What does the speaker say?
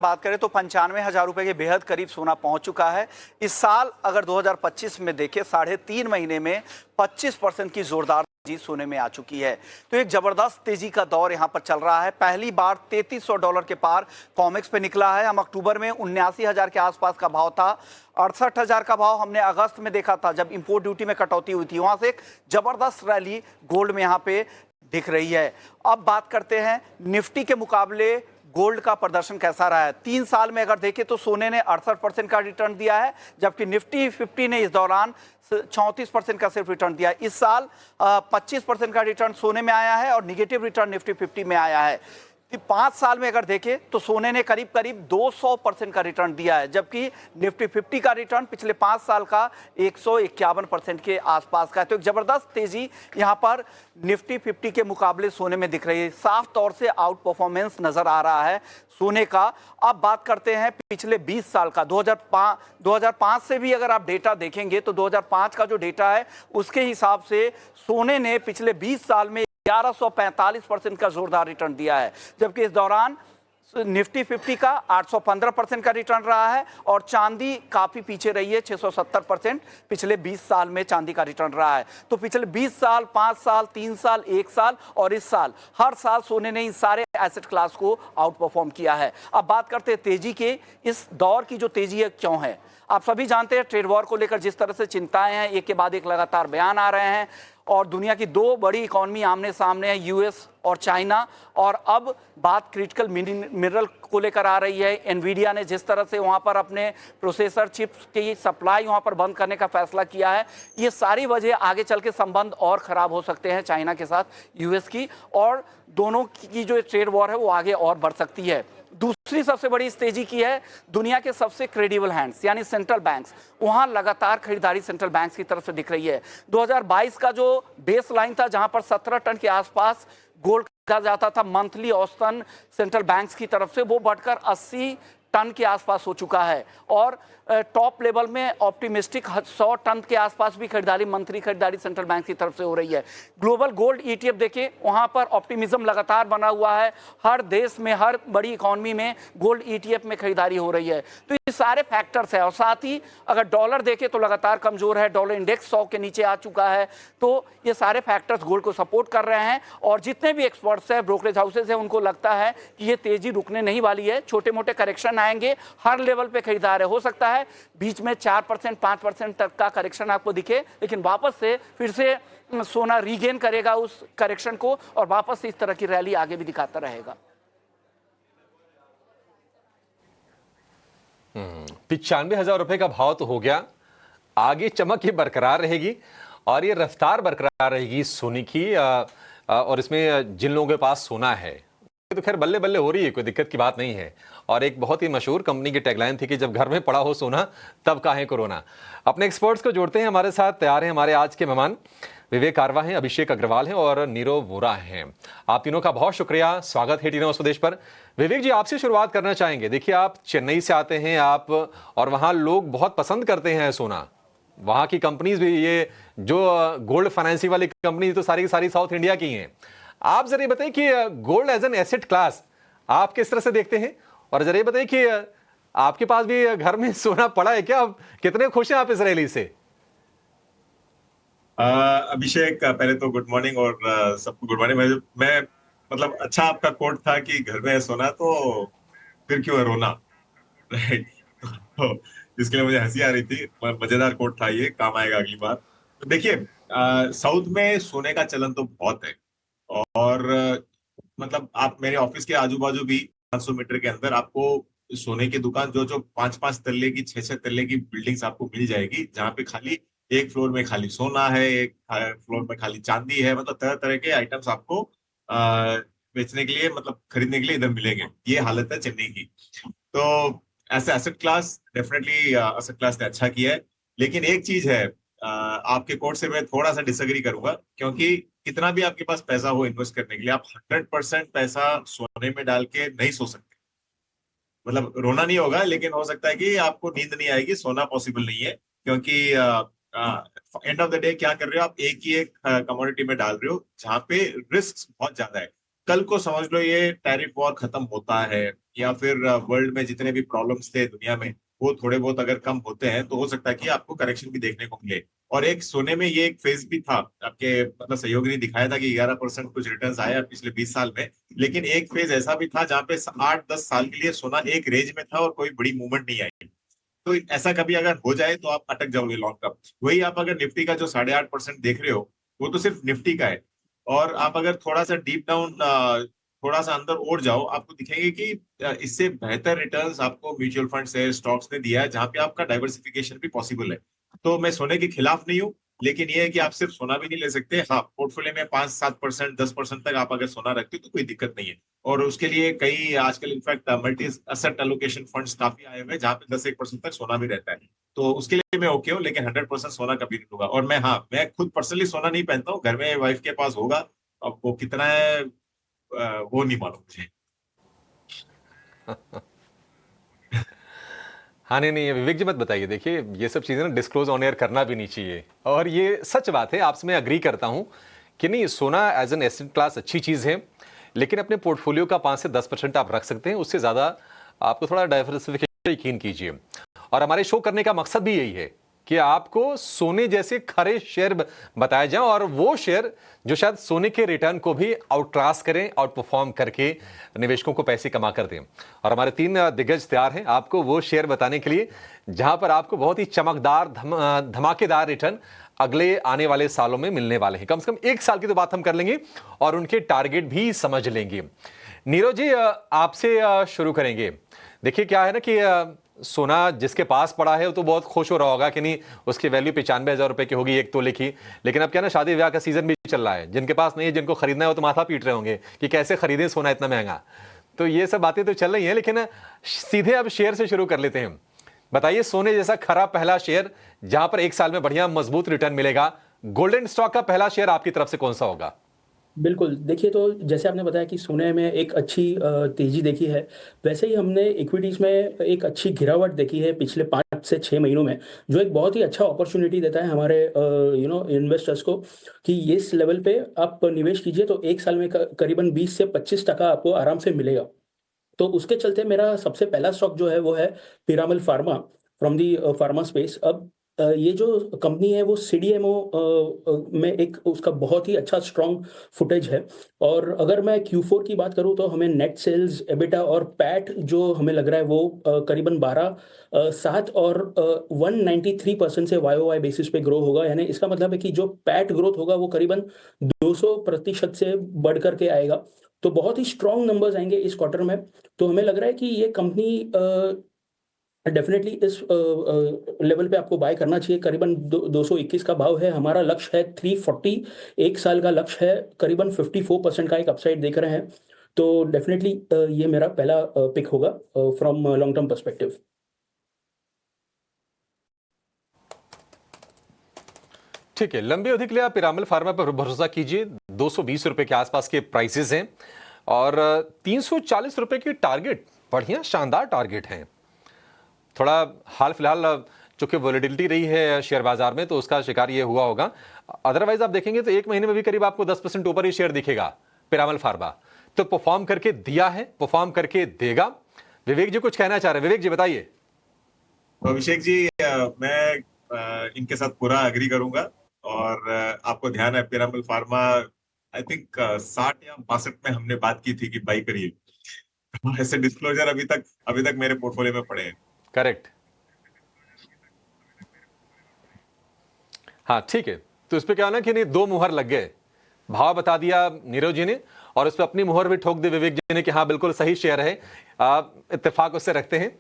बात करें तो 95,000 रुपए के बेहद करीब सोना पहुंच चुका है। इस साल अगर 2025 में देखें 3.5 महीने में 25% की जोरदार तेजी सोने में आ चुकी है। तो एक जबरदस्त तेजी का दौर यहां पर चल रहा है। पहली बार $3,300 के पार कॉमेक्स पे निकला है। हम अक्टूबर में 79,000 के आसपास का भाव था। 68,000 का भाव हमने अगस्त में देखा था जब इंपोर्ट ड्यूटी में कटौती हुई थी। वहां से एक जबरदस्त रैली गोल्ड में यहां पे दिख रही है। अब बात करते हैं निफ्टी के मुकाबले गोल्ड का प्रदर्शन कैसा रहा है। 3 साल में अगर देखें तो सोने ने 68% का रिटर्न दिया है, जबकि निफ्टी 50 ने इस दौरान 34% का सिर्फ रिटर्न दिया। इस साल 25% का रिटर्न सोने में आया है और निगेटिव रिटर्न निफ्टी 50 में आया है। 5 साल में अगर देखें तो सोने ने करीब करीब 200% का रिटर्न दिया है, जबकि निफ्टी 50 का रिटर्न पिछले 5 साल का 151% के आसपास का है। तो एक जबरदस्त तेजी यहां पर निफ्टी 50 के मुकाबले सोने में दिख रही है। साफ तौर से आउट परफॉर्मेंस नजर आ रहा है सोने का। अब बात करते हैं पिछले 20 साल का। 2005 से भी अगर आप डेटा देखेंगे तो 2005 का जो डेटा है उसके हिसाब से सोने ने पिछले 20 साल में 1145% का जोरदार रिटर्न दिया है, जबकि इस दौरान निफ्टी 50 का 815% का रिटर्न रहा है और चांदी काफी पीछे रही है। 670% पिछले 20 साल में चांदी का रिटर्न रहा है। तो पिछले 20 साल, 5 साल, 3 साल, 1 साल और इस साल हर साल सोने ने इन सारे एसेट क्लास को आउट परफॉर्म किया है। अब बात करते हैं तेजी के। इस दौर की जो तेजी है क्यों है, आप सभी जानते हैं ट्रेड वॉर को लेकर जिस तरह से चिंताएं हैं, एक के बाद एक लगातार बयान आ रहे हैं और दुनिया की 2 बड़ी इकोनॉमी आमने सामने है, यूएस और चाइना। और अब बात क्रिटिकल मिनरल को लेकर आ रही है। एनवीडिया ने जिस तरह से वहां पर अपने प्रोसेसर चिप्स की सप्लाई वहां पर बंद करने का फैसला किया है, ये सारी वजह आगे चल के संबंध और खराब हो सकते हैं चाइना के साथ यूएस की, और दोनों की जो ट्रेड वॉर है वो आगे और बढ़ सकती है। दूसरी सबसे बड़ी इस तेजी की है दुनिया के सबसे क्रेडिबल हैंड्स यानी सेंट्रल बैंक्स, वहां लगातार खरीदारी सेंट्रल बैंक्स की तरफ से दिख रही है। 2022 का जो बेस लाइन था जहां पर 17 टन के आसपास गोल्ड का जाता था मंथली औसतन सेंट्रल बैंक्स की तरफ से, वो बढ़कर 80 टन के आसपास हो चुका है और टॉप लेवल में ऑप्टिमिस्टिक 100 टन के आसपास भी खरीदारी, मंथली खरीदारी सेंट्रल बैंक की तरफ से हो रही है। ग्लोबल गोल्ड ईटीएफ देखिए, वहां पर ऑप्टिमिज्म लगातार बना हुआ है। हर देश में, हर बड़ी इकोनॉमी में गोल्ड ईटीएफ में खरीदारी हो रही है। तो ये सारे फैक्टर्स है। और साथ ही अगर डॉलर देखें तो लगातार कमजोर है, डॉलर इंडेक्स 100 के नीचे आ चुका है। तो ये सारे फैक्टर्स गोल्ड को सपोर्ट कर रहे हैं और जितने भी एक्सपर्ट्स हैं, ब्रोकरेज हाउसेज हैं, उनको लगता है कि ये तेजी रुकने नहीं वाली है। छोटे मोटे करेक्शन आएंगे, हर लेवल पे खरीदार है। हो सकता है बीच में 4% 5% तक का करेक्शन आपको दिखे, लेकिन वापस से फिर से सोना रीगेन करेगा उस करेक्शन को और वापस से इस तरह की रैली आगे भी दिखाता रहेगा। 95,000 रुपए का भाव तो हो गया, आगे चमक ये बरकरार रहेगी और ये रफ्तार बरकरार रहेगी सोने की। और इसमें जिन लोगों के पास सोना है तो खैर बल्ले बल्ले हो रही है, कोई दिक्कत की बात नहीं है। और एक बहुत ही मशहूर कंपनी की टैगलाइन थी कि जब घर में पड़ा हो सोना तब काहे कोरोना। अपने एक्सपर्ट्स को जोड़ते हैं, हमारे साथ तैयार हैं हमारे आज के मेहमान विवेक कारवा हैं, अभिषेक अग्रवाल हैं और नीरव वोरा हैं। आप तीनों का बहुत शुक्रिया, स्वागत है टीनो स्वदेश पर। विवेक जी, आपसे शुरुआत करना चाहेंगे। देखिए, आप चेन्नई से आते हैं आप, और वहां लोग बहुत पसंद करते हैं सोना। वहां की कंपनीज भी, ये जो गोल्ड फाइनेंसिंग वाली कंपनी तो सारी की सारी साउथ इंडिया की हैं। आप जरा बताइए कि gold as an asset class आप किस तरह से देखते हैं, और जरा बताइए कि आपके पास भी घर में सोना पड़ा है क्या? कितने खुश हैं आप इस रैली से? अभिषेक, पहले तो गुड मॉर्निंग और सबको गुड मॉर्निंग। मैं मतलब अच्छा आपका कोट था कि घर में है सोना तो फिर क्यों है रोना, राइट? तो इसके लिए मुझे हंसी आ रही थी। मजेदार कोट था ये, काम आएगा अगली बार। तो देखिए, साउथ में सोने का चलन तो बहुत है और मतलब आप मेरे ऑफिस के आजू बाजू भी 500 मीटर के अंदर आपको सोने की दुकान जो 5-5 तल्ले की, 6-6 तल्ले की बिल्डिंग्स आपको मिल जाएगी, जहाँ पे खाली एक फ्लोर में खाली सोना है, एक फ्लोर में खाली चांदी है। मतलब तरह तरह के आइटम्स आपको बेचने के लिए, मतलब खरीदने के लिए इधर मिलेंगे। ये हालत है चेन्नई की। तो ऐसे asset class definitely asset class ने अच्छा किया है। लेकिन एक चीज है, आपके कोर्ट से मैं थोड़ा सा डिसएग्री करूंगा, क्योंकि कितना भी आपके पास पैसा हो इन्वेस्ट करने के लिए, आप 100% पैसा सोने में डाल के नहीं सो सकते। मतलब रोना नहीं होगा, लेकिन हो सकता है कि आपको नींद नहीं आएगी, सोना पॉसिबल नहीं है। क्योंकि एंड ऑफ द डे क्या कर रहे हो आप, एक ही एक कमोडिटी में डाल रहे हो जहां पे रिस्क बहुत ज्यादा है। कल को समझ लो ये टैरिफ वॉर खत्म होता है या फिर वर्ल्ड में जितने भी प्रॉब्लम्स थे दुनिया में वो थोड़े बहुत अगर कम होते हैं तो हो सकता है कि आपको करेक्शन भी देखने को मिले। और एक सोने में ये एक फेज भी था, आपके मतलब सहयोगी ने दिखाया था कि 11% कुछ रिटर्न्स आया पिछले 20 साल में। लेकिन एक फेज ऐसा भी था जहाँ पे 8-10 साल के लिए सोना एक रेंज में था और कोई बड़ी मूवमेंट नहीं आई। तो ऐसा कभी अगर हो जाए तो आप अटक जाओगे लॉन्ग टर्म। वही आप अगर निफ्टी का जो 8.5% देख रहे हो वो तो सिर्फ निफ्टी का है। और आप अगर थोड़ा सा डीप डाउन थोड़ा सा अंदर और जाओ आपको दिखेंगे कि इससे बेहतर रिटर्न्स आपको म्यूचुअल फंड से स्टॉक्स ने दिया है जहां पे आपका डाइवर्सिफिकेशन भी पॉसिबल है। तो मैं सोने के खिलाफ नहीं हूँ, लेकिन ये है कि आप सिर्फ सोना भी नहीं ले सकते। हाँ, पोर्टफोलियो में 5-7%, 10% तक आप अगर सोना रखते हो तो कोई दिक्कत नहीं है। और उसके लिए कई आजकल in fact multi asset allocation funds काफी आए हुए हैं जहाँ पे 10-1% तक सोना भी रहता है। तो उसके लिए मैं ओके हूँ, लेकिन 100% सोना कभी नहीं लूंगा। और मैं खुद पर्सनली सोना नहीं पहनता हूँ, घर में वाइफ के पास होगा। अब वो कितना है वो नहीं मालूम मुझे। हाँ, नहीं नहीं, ये विवेक जी मत बताइए। देखिए, ये सब चीज़ें ना डिस्क्लोज ऑन एयर करना भी नहीं चाहिए, और ये सच बात है, आपसे मैं अग्री करता हूँ कि नहीं, सोना एज एन एसेट क्लास अच्छी चीज़ है, लेकिन अपने पोर्टफोलियो का 5 से 10% आप रख सकते हैं, उससे ज़्यादा आपको थोड़ा डाइवर्सिफिकेशन यकीन कीजिए। और हमारे शो करने का मकसद भी यही है कि आपको सोने जैसे खरे शेयर बताए जाएं, और वो शेयर जो शायद सोने के रिटर्न को भी आउटक्लास करें, आउट परफॉर्म करके निवेशकों को पैसे कमा कर दें। और हमारे 3 दिग्गज तैयार हैं आपको वो शेयर बताने के लिए जहां पर आपको बहुत ही चमकदार धमाकेदार रिटर्न अगले आने वाले सालों में मिलने वाले हैं। कम से कम 1 साल की तो बात हम कर लेंगे और उनके टारगेट भी समझ लेंगे। नीरज जी, आपसे शुरू करेंगे। देखिए, क्या है ना कि सोना जिसके पास पड़ा है वो तो बहुत खुश हो रहा होगा कि नहीं, उसकी वैल्यू 95,000 रुपए की होगी 1 तोले की। लेकिन अब क्या ना, शादी ब्याह का सीजन भी चल रहा है, जिनके पास नहीं है, जिनको खरीदना है, वो तो माथा पीट रहे होंगे कि कैसे खरीदें सोना इतना महंगा। तो ये सब बातें तो चल रही हैं, लेकिन सीधे अब शेयर से शुरू कर लेते हैं। बताइए, सोने जैसा खरा पहला शेयर जहां पर 1 साल में बढ़िया मजबूत रिटर्न मिलेगा, गोल्डन स्टॉक का पहला शेयर आपकी तरफ से कौन सा होगा? बिल्कुल, देखिए तो जैसे आपने बताया कि सोने में एक अच्छी तेज़ी देखी है, वैसे ही हमने इक्विटीज़ में एक अच्छी गिरावट देखी है पिछले 5 से 6 महीनों में, जो एक बहुत ही अच्छा अपॉर्च्युनिटी देता है हमारे इन्वेस्टर्स को कि इस लेवल पे आप निवेश कीजिए तो 1 साल में क करीबन 20 से 25% आपको आराम से मिलेगा। तो उसके चलते मेरा सबसे पहला स्टॉक जो है वो है Piramal pharma from the pharma space. अब ये जो कंपनी है वो सीडीएमओ में एक उसका बहुत ही अच्छा स्ट्रॉन्ग फुटेज है। और अगर मैं Q4 की बात करूँ तो हमें नेट सेल्स, एबिटा और पैट जो हमें लग रहा है वो करीबन 7 और 193% से वाई बेसिस पे ग्रो होगा। यानी इसका मतलब है कि जो पैट ग्रोथ होगा वो करीबन 200% से बढ़ कर के आएगा। तो बहुत ही स्ट्रॉन्ग नंबर्स आएँगे इस क्वार्टर में। तो हमें लग रहा है कि ये कंपनी डेफ़िनेटली इस लेवल पे आपको बाय करना चाहिए। करीबन 221 का भाव है, हमारा लक्ष्य है 340, 1 साल का लक्ष्य है, करीबन 54% का एक अपसाइड देख रहे हैं। तो डेफ़िनेटली ये मेरा पहला पिक होगा फ्रॉम लॉन्ग टर्म पर्सपेक्टिव। ठीक है, लंबी अवधि के लिए आप पिरामल फार्मा पर भरोसा कीजिए। 220 रुपए के आसपास के प्राइसेस हैं और 340 रुपए की टारगेट, बढ़िया शानदार टारगेट हैं। थोड़ा हाल फिलहाल चूंकि वॉलेटिलिटी रही है शेयर बाजार में, तो उसका शिकार ये हुआ होगा। अदरवाइज आप देखेंगे तो 1 महीने में भी करीब आपको 10% ऊपर ही शेयर दिखेगा पिरामल फार्मा। तो परफॉर्म करके दिया है, परफॉर्म करके देगा। विवेक जी कुछ कहना चाह रहे हैं, विवेक जी बताइए। अभिषेक जी, मैं इनके साथ पूरा एग्री करूंगा। और आपको ध्यान है पिरामल फार्मा आई थिंक 60 या 62 में हमने बात की थी कि बाई करिए। ऐसे डिस्क्लोजर अभी तक मेरे पोर्टफोलियो में पड़े हैं। करेक्ट। हाँ ठीक है, तो इस पे क्या ना कि नहीं, 2 मुहर लग गए। भाव बता दिया नीरज जी ने और उस पर अपनी मुहर भी ठोक दी विवेक जी ने कि हाँ बिल्कुल सही शेयर है, इत्तेफाक उससे रखते हैं।